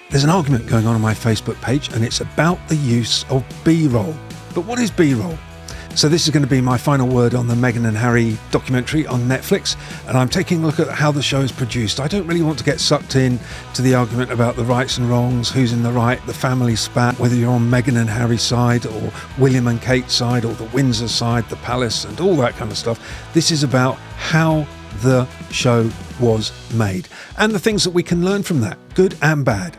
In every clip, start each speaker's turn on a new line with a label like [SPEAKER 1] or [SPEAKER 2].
[SPEAKER 1] There's an argument going on my Facebook page, and it's about the use of B-roll. But what is B-roll? So this is going to be my final word on the Meghan and Harry documentary on Netflix, and I'm taking a look at how the show is produced. I don't really want to get sucked in to the argument about the rights and wrongs, who's in the right, the family spat, whether you're on Meghan and Harry's side or William and Kate's side or the Windsor side, the palace and all that kind of stuff. This is about how the show was made and the things that we can learn from that, good and bad.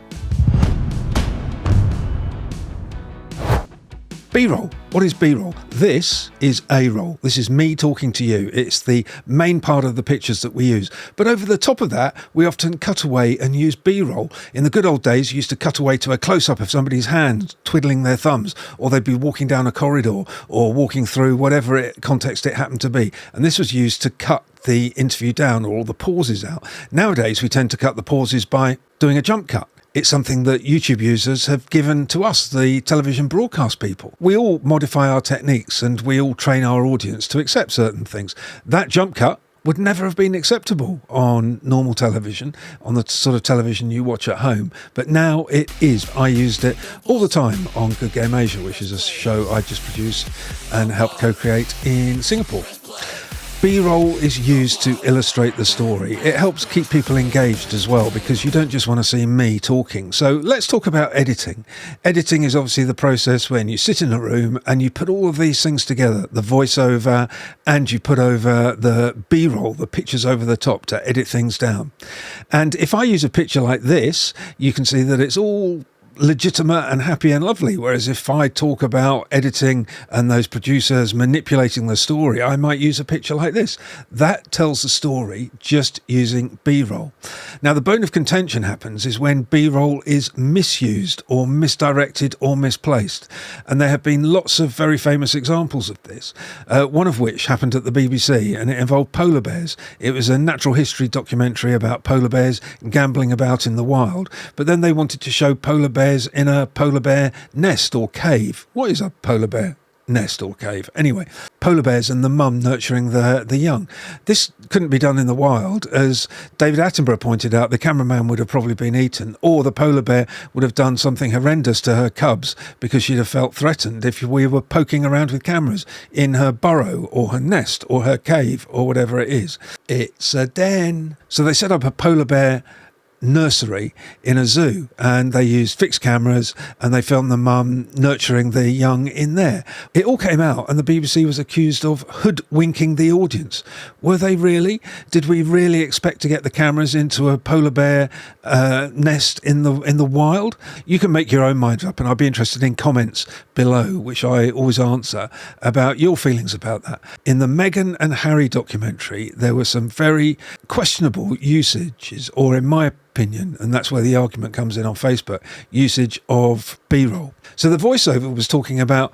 [SPEAKER 1] B-roll. What is B-roll? This is A-roll. This is me talking to you. It's the main part of the pictures that we use. But over the top of that, we often cut away and use B-roll. In the good old days, you used to cut away to a close-up of somebody's hand twiddling their thumbs, or they'd be walking down a corridor or walking through whatever context it happened to be. And this was used to cut the interview down or all the pauses out. Nowadays, we tend to cut the pauses by doing a jump cut. It's something that YouTube users have given to us, the television broadcast people. We all modify our techniques and we all train our audience to accept certain things. That jump cut would never have been acceptable on normal television, on the sort of television you watch at home. But now it is. I used it all the time on Good Game Asia, which is a show I just produced and helped co-create in Singapore. B-roll is used to illustrate the story. It helps keep people engaged as well, because you don't just want to see me talking. So let's talk about editing. Editing is obviously the process when you sit in a room and you put all of these things together, the voiceover, and you put over the B-roll, the pictures over the top to edit things down. And if I use a picture like this, you can see that it's all legitimate and happy and lovely, whereas if I talk about editing and those producers manipulating the story, I might use a picture like this. That tells the story just using B-roll. Now, the bone of contention happens is when B-roll is misused or misdirected or misplaced, and there have been lots of very famous examples of this, one of which happened at the BBC, and it involved polar bears. It was a natural history documentary about polar bears gambling about in the wild, but then they wanted to show polar bears in a polar bear nest or cave. What is a polar bear nest or cave? Anyway, polar bears and the mum nurturing the young. This couldn't be done in the wild. As David Attenborough pointed out, the cameraman would have probably been eaten, or the polar bear would have done something horrendous to her cubs because she'd have felt threatened if we were poking around with cameras in her burrow or her nest or her cave or whatever it is. It's a den. So they set up a polar bear nursery in a zoo, and they used fixed cameras and they filmed the mum nurturing the young in there. It all came out and the BBC was accused of hoodwinking the audience. Were they really? Did we really expect to get the cameras into a polar bear nest in the wild? You can make your own mind up, and I'd be interested in comments below, which I always answer, about your feelings about that. In the Meghan and Harry documentary, there were some very questionable usages, or in my opinion, and that's where the argument comes in on Facebook, usage of B-roll. So the voiceover was talking about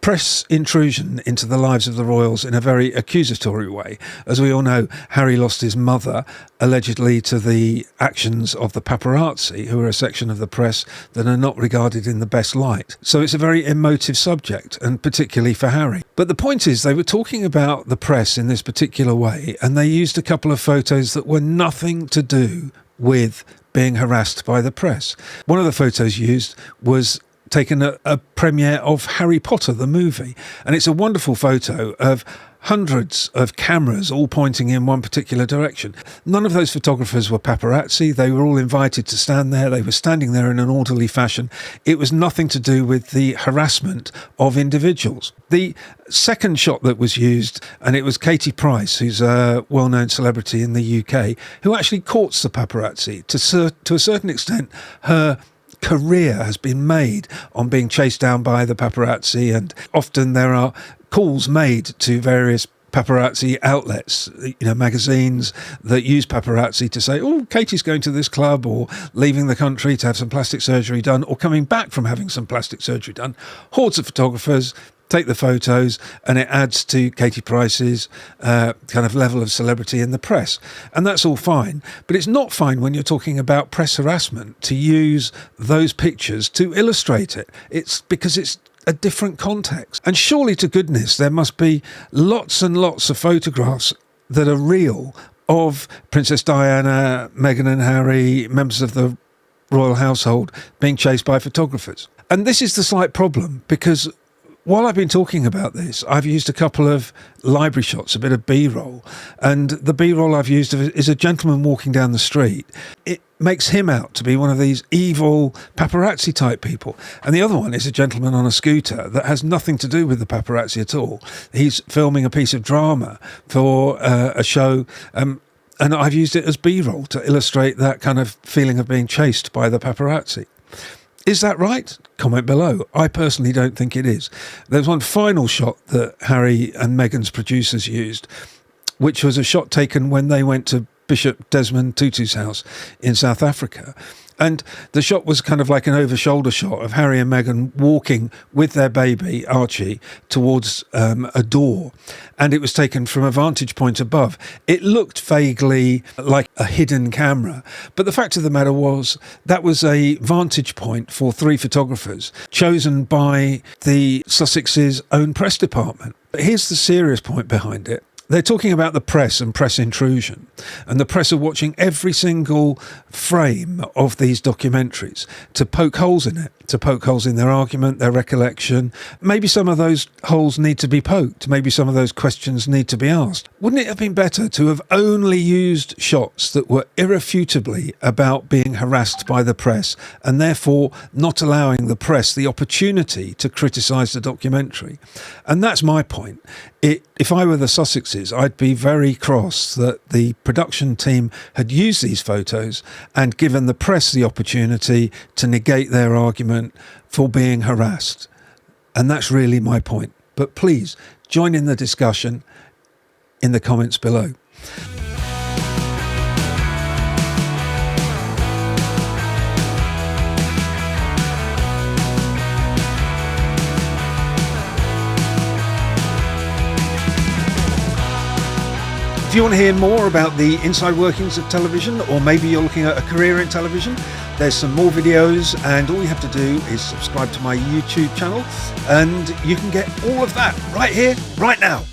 [SPEAKER 1] press intrusion into the lives of the royals in a very accusatory way. As we all know, Harry lost his mother allegedly to the actions of the paparazzi, who are a section of the press that are not regarded in the best light. So it's a very emotive subject, and particularly for Harry. But the point is, they were talking about the press in this particular way, and they used a couple of photos that were nothing to do with being harassed by the press. One of the photos used was taken at a premiere of Harry Potter, the movie. And it's a wonderful photo of hundreds of cameras all pointing in one particular direction. None of those photographers were paparazzi. They were all invited to stand there. They were standing there in an orderly fashion. It was nothing to do with the harassment of individuals. The second shot that was used, and it was Katie Price, who's a well-known celebrity in the UK, who actually courts the paparazzi. To a certain extent, her career has been made on being chased down by the paparazzi, and often there are calls made to various paparazzi outlets, magazines that use paparazzi to say, oh, Katie's going to this club, or leaving the country to have some plastic surgery done, or coming back from having some plastic surgery done. Hordes of photographers take the photos, and it adds to Katie Price's kind of level of celebrity in the press. And that's all fine. But it's not fine when you're talking about press harassment to use those pictures to illustrate it. It's because it's a different context. And surely to goodness, there must be lots and lots of photographs that are real of Princess Diana, Meghan and Harry, members of the royal household being chased by photographers. And this is the slight problem, because while I've been talking about this, I've used a couple of library shots, a bit of B-roll, and the B-roll I've used is a gentleman walking down the street. It makes him out to be one of these evil paparazzi type people. And the other one is a gentleman on a scooter that has nothing to do with the paparazzi at all. He's filming a piece of drama for a show, and I've used it as B-roll to illustrate that kind of feeling of being chased by the paparazzi. Is that right? Comment below. I personally don't think it is. There's one final shot that Harry and Meghan's producers used, which was a shot taken when they went to Bishop Desmond Tutu's house in South Africa. And the shot was kind of like an over-shoulder shot of Harry and Meghan walking with their baby, Archie, towards a door. And it was taken from a vantage point above. It looked vaguely like a hidden camera. But the fact of the matter was that was a vantage point for 3 photographers chosen by the Sussex's own press department. But here's the serious point behind it. They're talking about the press and press intrusion, and the press are watching every single frame of these documentaries to poke holes in it, to poke holes in their argument, their recollection. Maybe some of those holes need to be poked. Maybe some of those questions need to be asked. Wouldn't it have been better to have only used shots that were irrefutably about being harassed by the press, and therefore not allowing the press the opportunity to criticise the documentary? And that's my point. If I were the Sussexes, I'd be very cross that the production team had used these photos and given the press the opportunity to negate their argument for being harassed. And that's really my point. But please join in the discussion in the comments below. If you want to hear more about the inside workings of television, or maybe you're looking at a career in television, there's some more videos, and all you have to do is subscribe to my YouTube channel, and you can get all of that right here, right now.